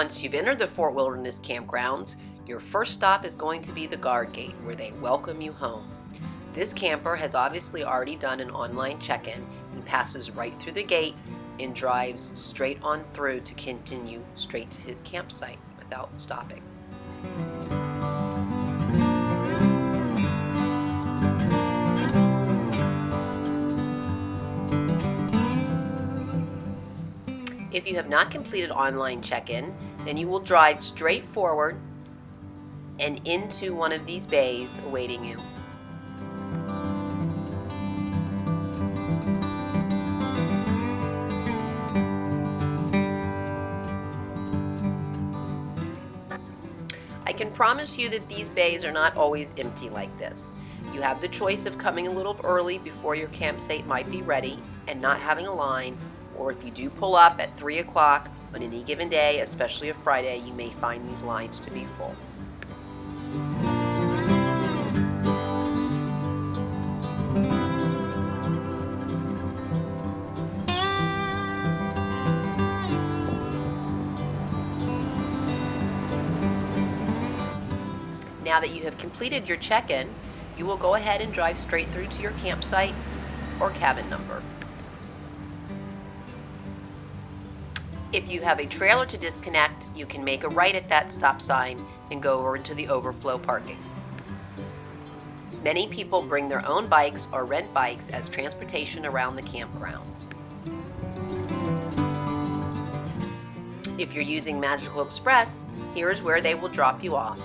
Once you've entered the Fort Wilderness Campgrounds, your first stop is going to be the guard gate, where they welcome you home. This camper has obviously already done an online check-in and passes right through the gate and drives straight on through to continue straight to his campsite without stopping. If you have not completed online check-in, then you will drive straight forward and into one of these bays awaiting you. I can promise you that these bays are not always empty like this. You have the choice of coming a little early before your campsite might be ready and not having a line, or if you do pull up at 3 o'clock on any given day, especially a Friday, you may find these lines to be full. Now that you have completed your check-in, you will go ahead and drive straight through to your campsite or cabin number. If you have a trailer to disconnect, you can make a right at that stop sign and go over to the overflow parking. Many people bring their own bikes or rent bikes as transportation around the campgrounds. If you're using Magical Express, here is where they will drop you off.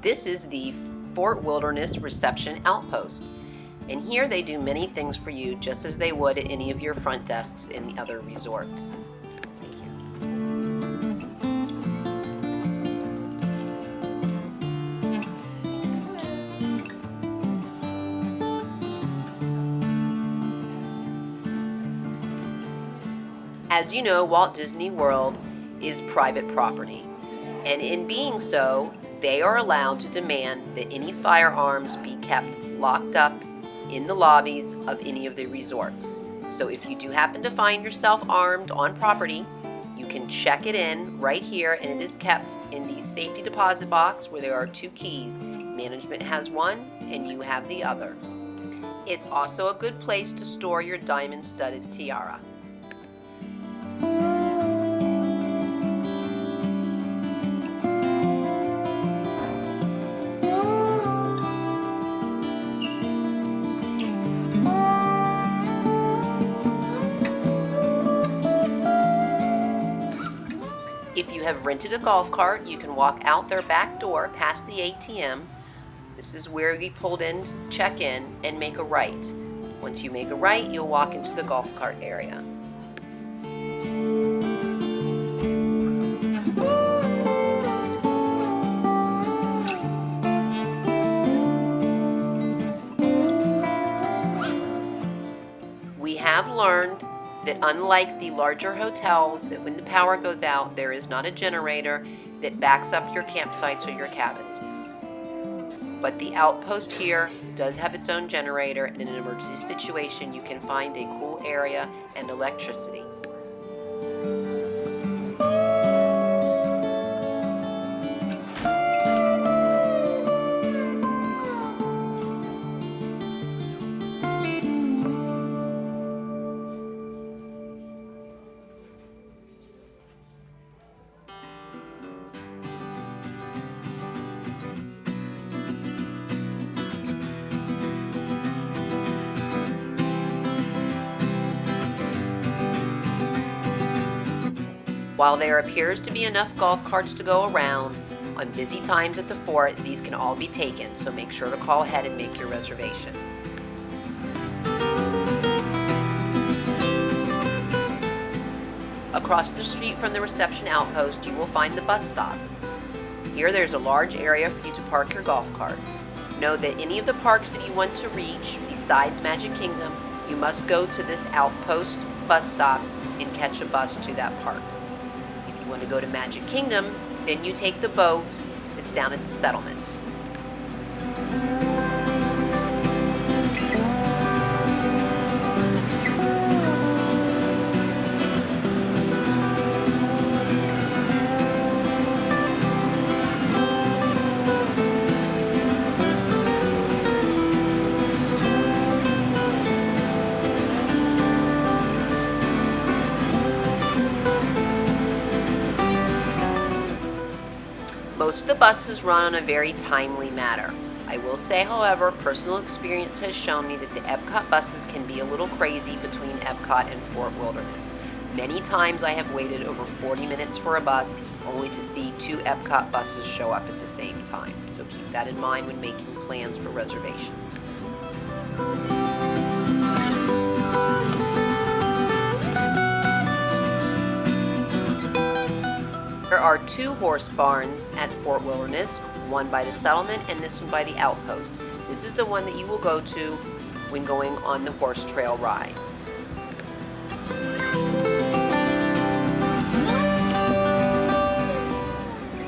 This is the Fort Wilderness Reception Outpost, and here they do many things for you just as they would at any of your front desks in the other resorts. As you know, Walt Disney World is private property, and in being so, they are allowed to demand that any firearms be kept locked up in the lobbies of any of the resorts. So if you do happen to find yourself armed on property, you can check it in right here, and it is kept in the safety deposit box where there are 2 keys. Management has one and you have the other. It's also a good place to store your diamond-studded tiara. If you have rented a golf cart, you can walk out their back door past the ATM. This is where you pulled in to check in and make a right. Once you make a right, you'll walk into the golf cart area. We have learned that unlike the larger hotels, that when the power goes out, there is not a generator that backs up your campsites or your cabins. But the Outpost here does have its own generator, and in an emergency situation, you can find a cool area and electricity. While there appears to be enough golf carts to go around, on busy times at the fort, these can all be taken, so make sure to call ahead and make your reservation. Across the street from the reception outpost, you will find the bus stop. Here there's a large area for you to park your golf cart. Know that any of the parks that you want to reach, besides Magic Kingdom, you must go to this Outpost bus stop and catch a bus to that park. If you want to go to Magic Kingdom, then you take the boat that's down at the settlement. Most of the buses run on a very timely manner. I will say, however, personal experience has shown me that the Epcot buses can be a little crazy between Epcot and Fort Wilderness. Many times I have waited over 40 minutes for a bus only to see 2 Epcot buses show up at the same time. So keep that in mind when making plans for reservations. There are 2 horse barns at Fort Wilderness, one by the settlement and this one by the outpost. This is the one that you will go to when going on the horse trail rides.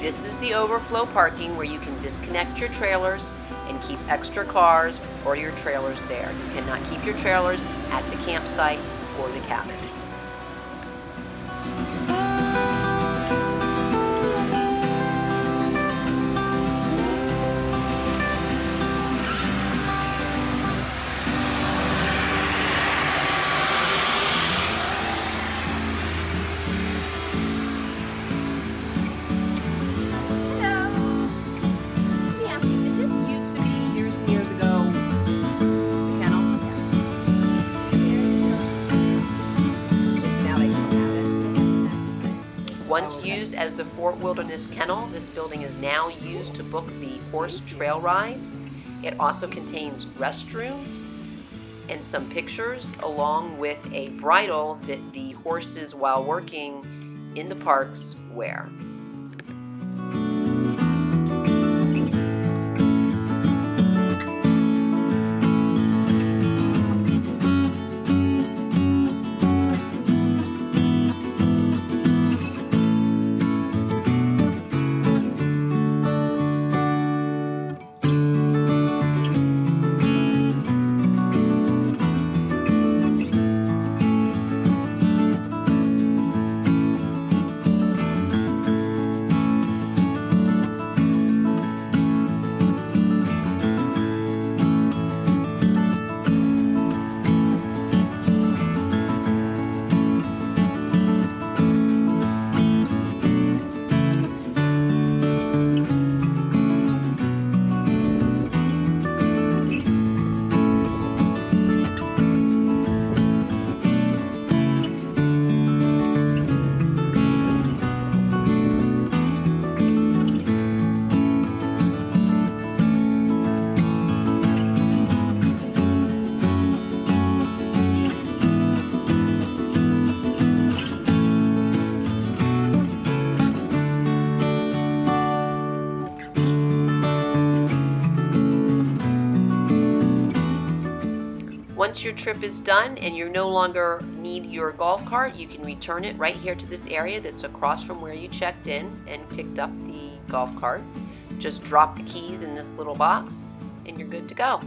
This is the overflow parking where you can disconnect your trailers and keep extra cars or your trailers there. You cannot keep your trailers at the campsite or the cabins. Once used as the Fort Wilderness Kennel, this building is now used to book the horse trail rides. It also contains restrooms and some pictures along with a bridle that the horses, while working in the parks, wear. Once your trip is done and you no longer need your golf cart, you can return it right here to this area that's across from where you checked in and picked up the golf cart. Just drop the keys in this little box and you're good to go.